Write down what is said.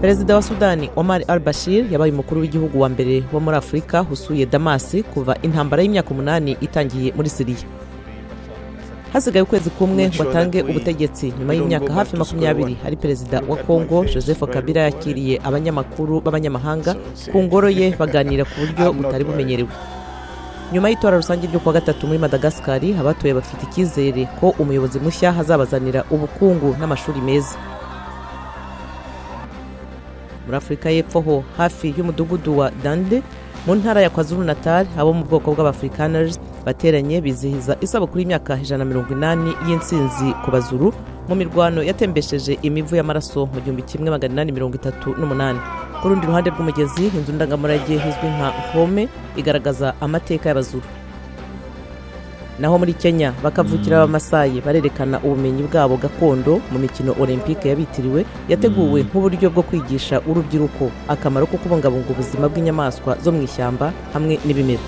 Perezida wa Sudani Omar al-Bashir yabaye umukuru w'igihugu wa mbere wo muri Afrika usuye Damas kuva intambara y'imyaka 8 itangiye muri Syria. Hasigaye ukwezi kumwe ngo atange ubutegetsi nyuma y'imyaka hafi 20 hari Perezida wa Kongo Joseph Kabila yakiriye abanyamakuru b'abanyamahanga ku ngoro ye baganira ku buryo butari bumenyerewe. Nyuma y'itora rusange ryo kuwa gatatu muri Madagascar abatoye bafite icyizere ko umuyobozi mushya hazabazanira ubukungu n'amashuri meza. Muri Afrika y'Epfo ho hafi y'umudugudu wa Dande mu ntara ya KwaZulu-Natal abo mu bwoko bw'Abafrikaners bateranye bizihiza isabukuru y'imyaka 180 y'insinzi ku Bazuru mu mirwano yatembesheje imivu y'amaraso mu 1838. Ku rundi ruhande rw'umugezi inzu ndangamurage izwi nka Home igaragaza amateka y'Abazuru. Naho muri Kenya bakavukira abamasayi barerekana ubumenyi bwabo gakondo mu mikino Olympique yabitiriwe yateguwe nk'uburyo bwo kwigisha urubyiruko akamaro ko kubungabunga ubuzima bw'inyamaswa zo mu ishyamba hamwe n'ibimera.